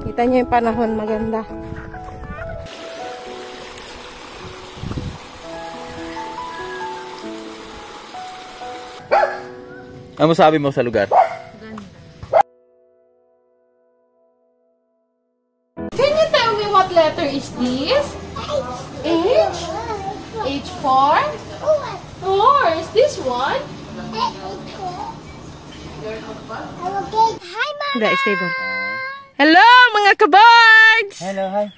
Kita niyo yung panahon, maganda. Ano sabi mo sa lugar? Ganda. Can you tell me what letter is this? H? H for? Horse. This one? Hi, Mama. Hindi, stable. Hello, mga kabards! Hello, hi.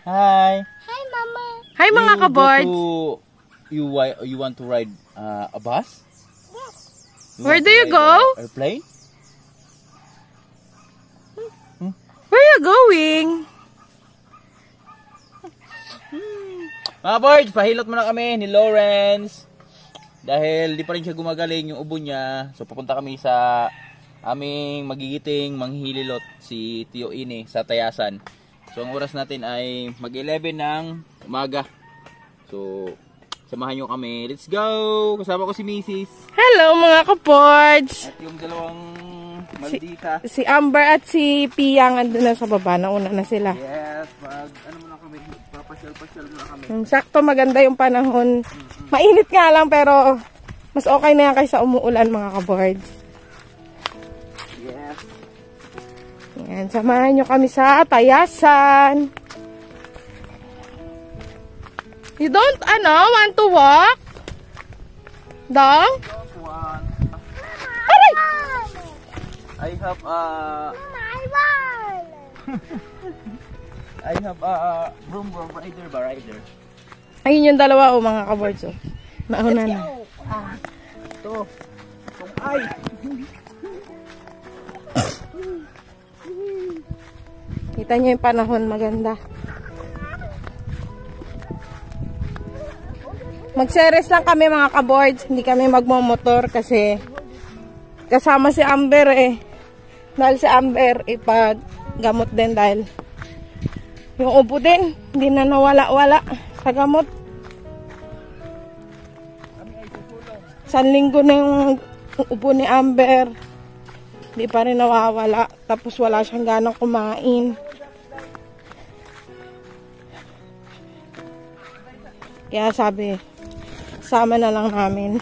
Hi. Hi, Mama. Hi, mga kabards! You want to ride a bus? Where do you go? Airplane? Where are you going? Mga boards, pahilot muna kami ni Lawrence. Dahil di pa rin siya gumagaling yung ubo niya. So papunta kami sa aming magigiting manghihililot si Tio Ine sa Tayasan. So ang oras natin ay mag-11 ng umaga. So samahan nyo kami. Let's go! Kasama ko si Mrs. Hello, mga kabards! At yung dalawang maldita. Si Amber at si Piyang andun na sa baba. Nauna na sila. Yes, ano muna kami, papasyal-pasyal muna kami. Sakto, maganda yung panahon. Mainit nga lang pero mas okay na yan kaysa umuulan, mga kabards. Yes. Yan, samahan nyo kami sa Tayasan. You don't, want to walk? Dong? Aray! I have Mama, I want. I have room rider ba? Rider. Ayun yung dalawa, mga kabards. Nauna na. Ito. Itong ay. Kita niyo yung panahon, maganda. Mag-series lang kami, mga kaboards. Hindi kami magmomotor kasi kasama si Amber Dahil si Amber ipaggamot din dahil yung ubo din, hindi na nawala-wala sa gamot. 1 linggo na yung ubo ni Amber. Hindi pa rin nawawala. Tapos wala siyang ganang kumain. Kaya sabi, sama na lang namin.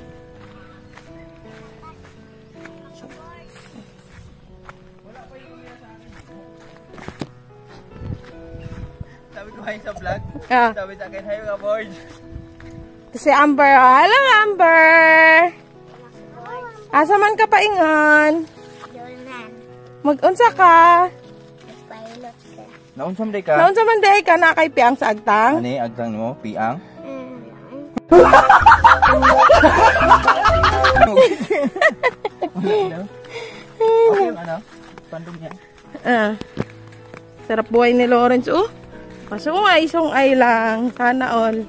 Sabi ko hi sa vlog. Ah. Sabi sa akin, hi mga boards. Si Amber, hello Amber! Asa man ka paingon? Mag-unsa ka? Pilot ka. Naunsam day ka? Naunsa man day ka na kay Piang sa agtang? Ano agtang mo? Piang? Okay yung pandong niya. Sarap buhay ni Lawrence, Pasungay lang. Sana all.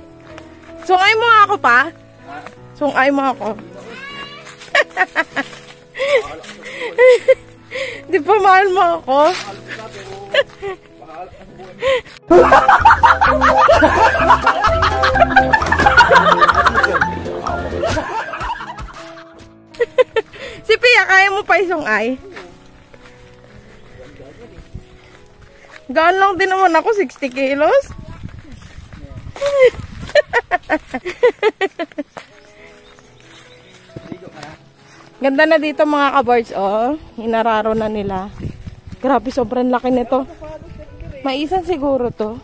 Sungay mo ako pa? Sungay mo ako. Di pa mahal mo ako? Si Pia, kaya mo pa isungay? Gaan lang din naman ako, 60 kilos. Ganda na dito, mga kabards, Hinararo na nila. Grabe, sobrang laki nito. Maisan siguro to.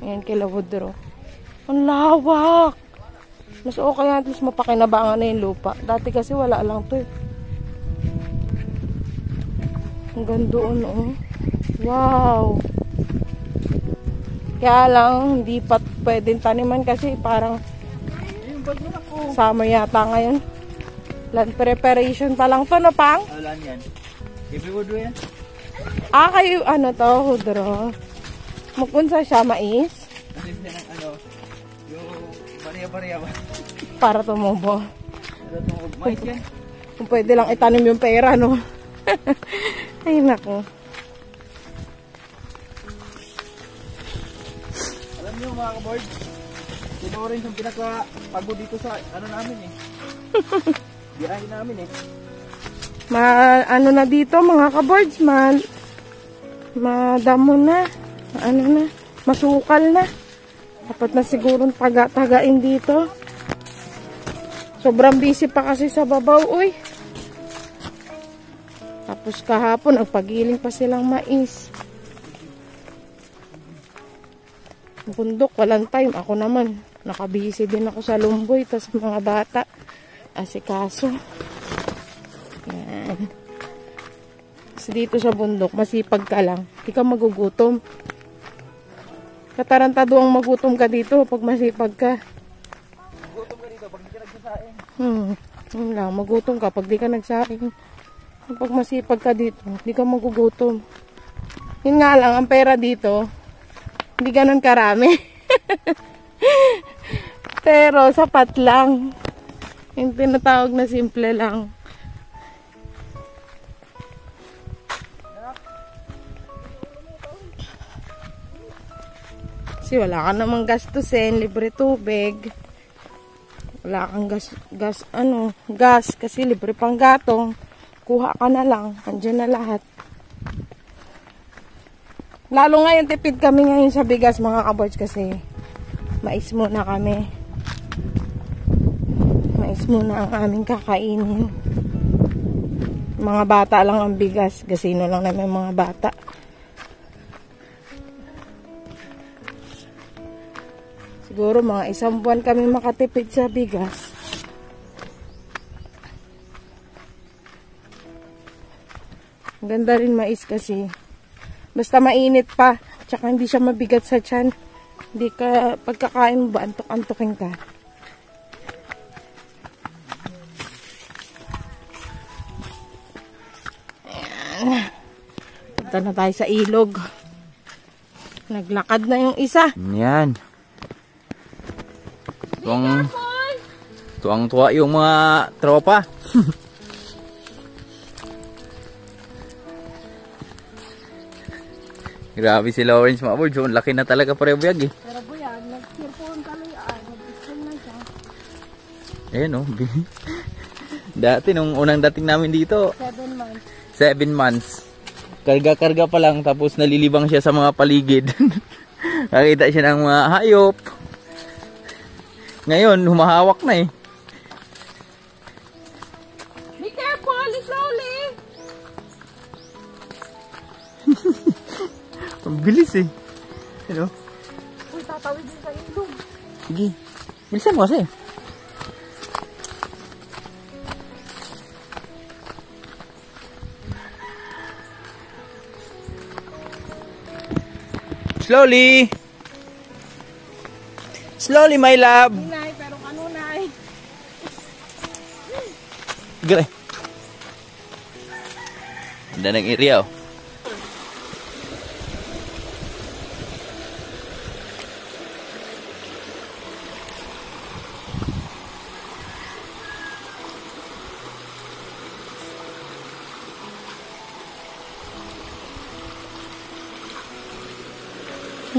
Ayan, kila Woodrow. Ang lawak. Mas okay at least mapakinabangan na yung lupa. Dati kasi wala lang to. Ang gandoon, Wow. Kaya lang, hindi pa pwedeng taniman kasi parang summer yata ngayon. Land preparation pa lang to, no, Pang? Land yan. Every wood yan? Kayo, Woodrow. Mapunsa siya, mais? Kasi siya ng yung bariya-bariya ba? Para tumubo. Para tumubo. Mais yan. Kung pwede lang itanim yung pera, no? Ay, nako. Alam niyo mga kaboard, sino rin yung pinaka-pagod dito sa namin biyahe namin na dito mga kaboards, madamo na. Ano na, masukal na. Dapat na siguro taga-tagain dito. Sobrang busy pa kasi sa babaw, uy. Tapos kahapon, nagpagiling pa silang mais. Bundok, walang time. Ako naman, nakabisi din ako sa lumboy. Tas mga bata, asikaso. Yan. Kasi dito sa bundok, masipag ka lang. Hindi ka magugutom. Katarantado ang magutom ka dito pag masipag ka. Magutom ka dito pag di ka nagsasaing. Yun lang, magutom ka pag di ka nagsaing. Pag masipag ka dito, hindi ka magugutom. Yun nga lang, ang pera dito, hindi ganun karami. Pero sapat lang. Yung tinatawag na simple lang. Kasi wala ka namang gastusin, libre tubig. Wala kang gas kasi libre pang gatong. Kuha ka na lang, andyan na lahat. Lalo ngayon tipid kami ngayon sa bigas mga kaboys kasi mais muna kami. Mais muna ang aming kakainin. Mga bata lang ang bigas, gasino lang namin mga bata. Siguro mga 1 buwan kami makatipid sa bigas. Ganda rin mais kasi. Basta mainit pa. Tsaka hindi siya mabigat sa tiyan. Hindi ka, pagkakain mo ba, antok-antokin ka. Ayan. Punta na tayo sa ilog. Naglakad na yung isa. Yan. Tuwang-tuwa yung mga tropa. Grabe si Lawrence mga boys. Laki na talaga parebuyag eh. Pero buyag, nag-sirpon kami. Nag-sirpon na siya. Ayan o. Dati nung unang dating namin dito. 7 months. 7 months. Karga-karga pa lang. Tapos nalilibang siya sa mga paligid. Nakita siya ng mga hayop. Ngayon, humahawak na eh. Be careful, slowly. Ang bilis eh. Ano? Uy, tatawid din sa ilog. Sige. Bilisan mo kasi. Slowly. Slowly, my love. Nay, pero kanunay. Gre. Ganda ng area oh.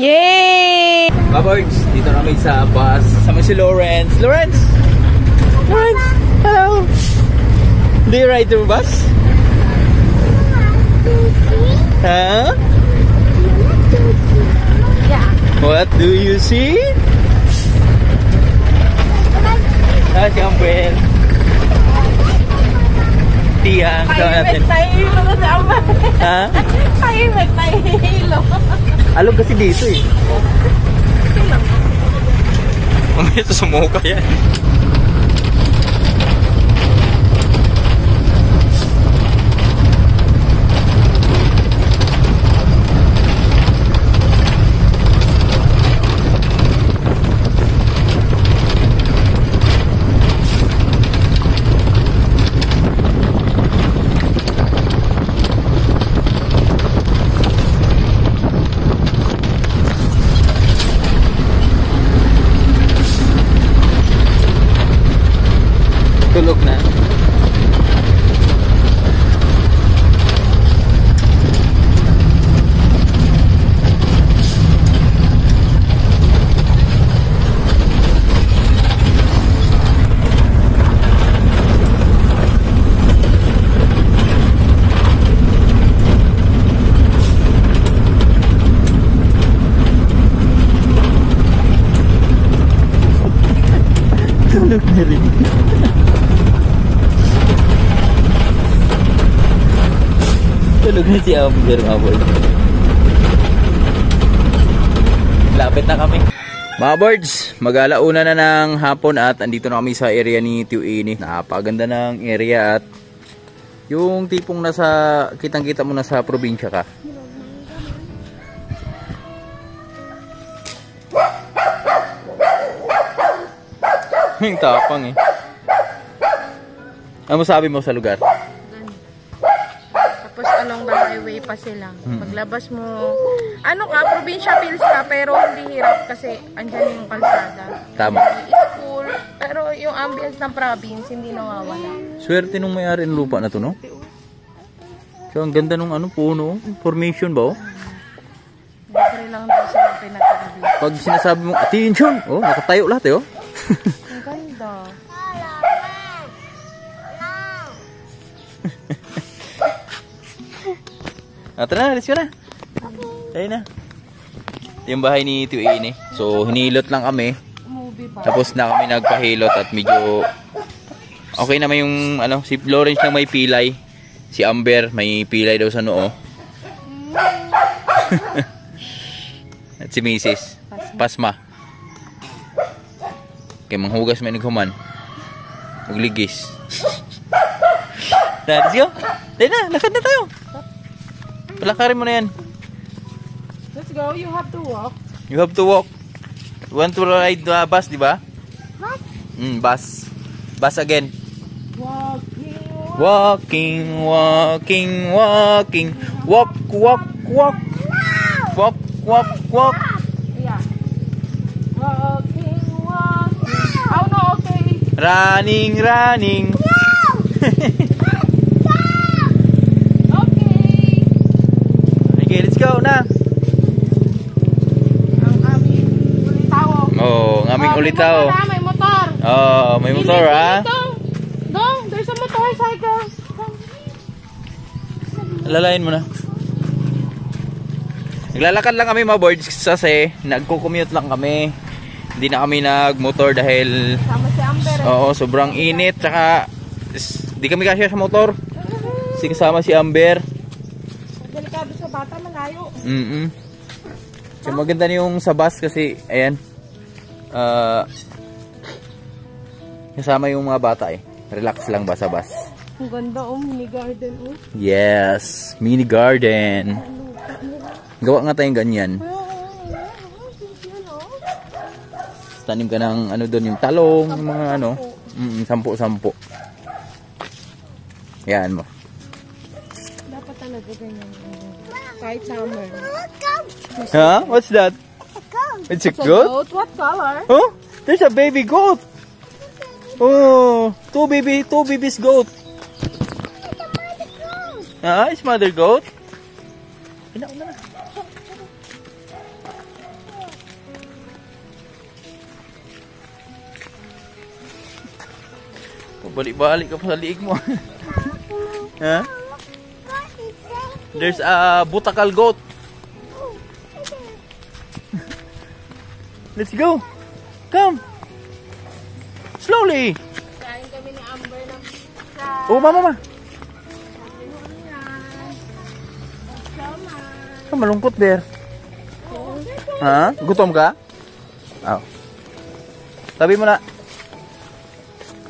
Yay! Babards, dito namin sa bus. Sama si Lawrence. Lawrence! Lawrence! Hello! Do you ride the bus? Huh? Yeah. What do you see? Siyempre. Tiyang. Kaimik na hilo kasi ama. Ha? Kaimik na hilo. Alog kasi dito eh. Mamaya sumuka yan. rin. Tulog na si Amber, mga boys. Lapit na kami. Mga birds, mag-alauna na ng hapon at andito na kami sa area ni Tio Ini. Napaganda ng area at yung tipong nasa, kitang-kita mo na sa probinsya ka. Yung tapang eh. Ano sabi mo sa lugar? Tapos along the highway pa sila. Paglabas mo, ano ka, probinsya feels ka, pero hindi hirap kasi andyan yung kalsada. Tama. May school, pero yung ambience ng province hindi nawawala. Swerte nung may-ari ng lupa na to, no? So, ang ganda nung ano, puno. Formation ba, oh? Libre lang daw sila pinatagabi. Pag sinasabi mo, attention! Oh, nakatayo lahat eh, oh. Ang ganda. Tara na, let's go na. Tayo na. Ito yung bahay ni Tio Ini. So, hinilot lang kami. Movie ba? Tapos na kami nagpahilot at medyo okay naman yung ano, si Lawrence lang may pilay. Si Amber may pilay daw sa noo. At si Mrs. Pasma. Kaya manghugas may naghuman. Magligis. Let's go. Tayo na, lakad na tayo. Palakarin mo na yan. Let's go, you have to walk. You have to walk. You want to ride the bus, di ba? What? Bus. Bus again. Walking. Walking, walking, walking. Walk, walk, walk. Walk, walk, walk. Yeah. Walking, walking. Oh no, okay. Running, running. Okay, let's go na. Ang aming ulitaw. Oh, ang aming ulitaw. May motor. Oh, may motor, ah. Dong, there's a motorcycle. Lalayin mo na. Naglalakad lang kami mga boards kasi nagko-commute lang kami. Hindi na kami nagmotor dahil Sama si Amber. oo, sobrang init. Tsaka di kami kasya sa motor. Kasi kasama si Amber. Delikado sa bata, malayo. So maganda na yung sa bus kasi ayan. Kasama yung mga bata eh. Relax lang ba sa bus? Ang ganda, mini garden. Yes, mini garden. Gawa nga tayong ganyan. Tanim ka ng ano doon, yung talong, yung mga ano. Sampu-sampu. Yan mo. Dapat talaga ganyan. Kahit summer. Huh? What's that? It's a goat? What color? Oh, there's a baby goat. Oh, two babies goat. It's mother goat. Una. Balik-balik ka pa sa liig mo. Huh? There's a butakal goat. Let's go. Come. Slowly. Kain kami ni Amber ng pizza. Oh, mama. Malungkot, Bear. Ha? Gutom ka? Oh. Tabi mo na.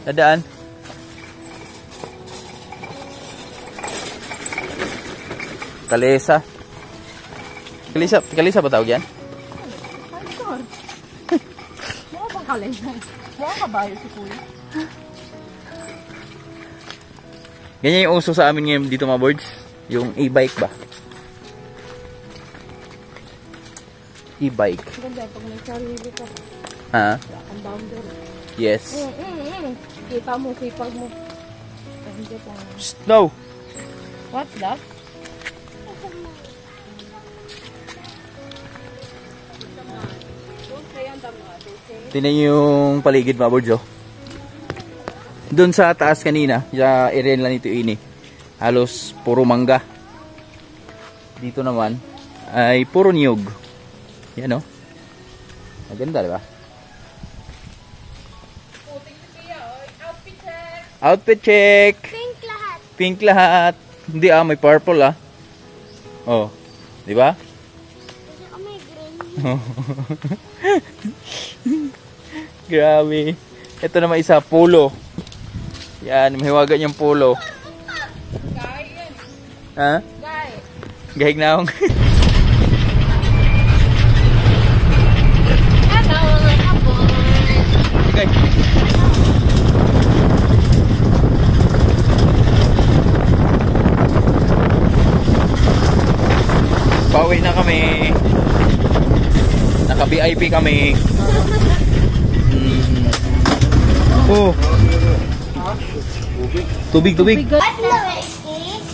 Dadaan. Kalesa. Kalesa ba tawag yan? Mukha bang kalesa? Mukha kabayo si Kuya. Ganyan yung uso sa amin ngayon dito mga boards. Yung e-bike ba? E-bike. Ganda pag may sarili ka. Ha? Ang boundary. Yes. Kita mo, sipag mo. Hindi pa. No. What's that? Tingnan yung paligid mga boards, oh. Doon sa taas kanina, sa area nila nito ini. Halos puro mangga. Dito naman ay puro niyog. Yan, oh. Maganda, di ba? Outfit check. Pink lahat. Pink lahat. Hindi may purple Oh. Di ba? Kasi may green. Grabe. Ito naman isa, polo. Yan, mahiwaga niyang polo. Ha? Gahig na akong. Hello, mga boys. Okay. Pauwi na kami. Naka-VIP kami. Oh. Tubig. What letter is this?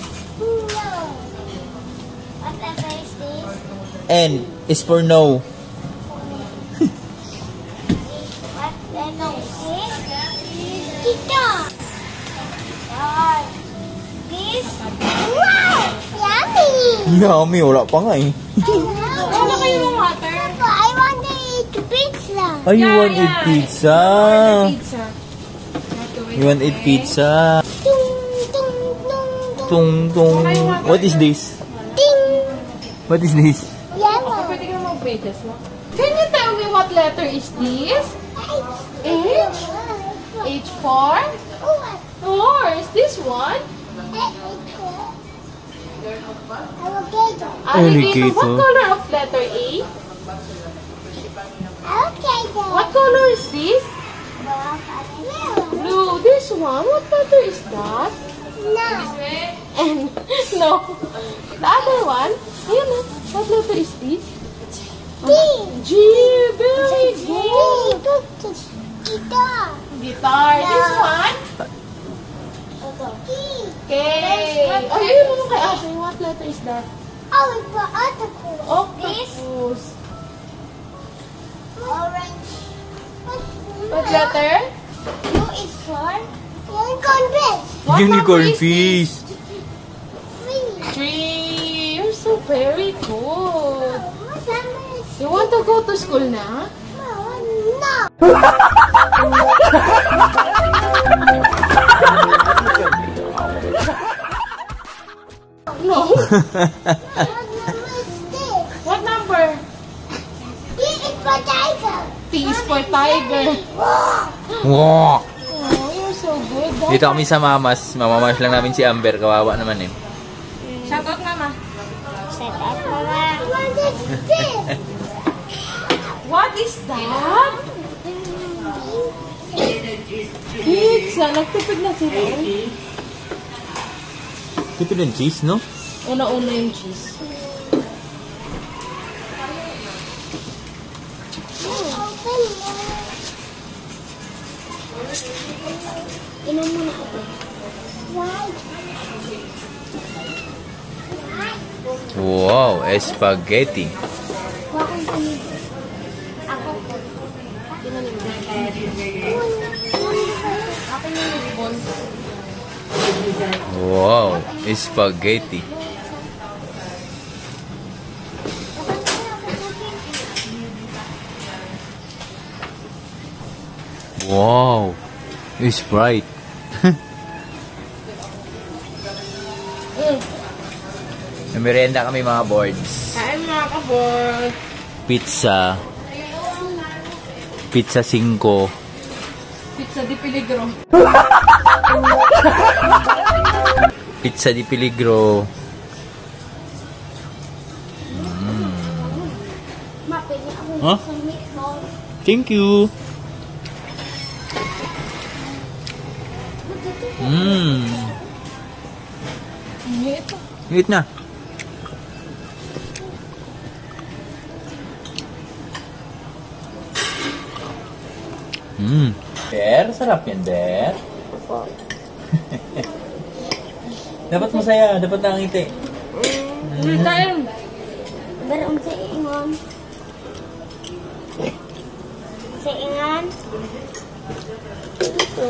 No. What letter is this? N is for no. What letter is this? Kita. This. Wow! Yummy! Yummy, wala pa nga eh. Ano kayo ng water? I want to eat pizza. Oh, you want to eat pizza? You want to eat pizza? Tung, tung, tung, tung. Tung. What is this? Ding. What is this? Yellow. Pwede ka mag-pages mo. Can you tell me what letter is this? H? H for? Horse. This one? Alligator. Alligator. What Alligator. color of letter A? Alligator. What color is this? Blue. This one, what letter is that? No. And no. The other one, ayun na. What letter is this? D. G. Very good. Guitar. Guitar. This one? E. K. Ayun mo kay ate. What letter is that? Oh, it's for octopus. Octopus. Orange. What letter? U is for unicorn fish. What Unicorn number is fish. Three. 3. You're so very good. What number is You want to go to school na? no? No. What number is this? What number? T is for tiger. T is for tiger. Wow. Oh, you're so good. Dito kami sa mamas. Mamamash lang namin si Amber. Kawawa naman eh. Shout out, mama. Shut up, Mama. What is this? What is that? Pizza. Nagtupid na sila. Tipid ng cheese, no? Una-una yung cheese. Open mo. Inom muna ako. Why? Wow, spaghetti. Bakit tumigil? Ako po. Wow, spaghetti. Wow, Sprite. Merienda kami mga boards. Kain mga kabor. Pizza. Pizza 5. Pizza di Peligro. Pizza di Peligro. Mapili ako Huh? sa meatball. Thank you. Ito. Eat na. Ber, sarap yan, Ber. Dapat masaya, dapat nakangiti. Ulit tayo. Barong sa ingon. Sa ingan. Ito.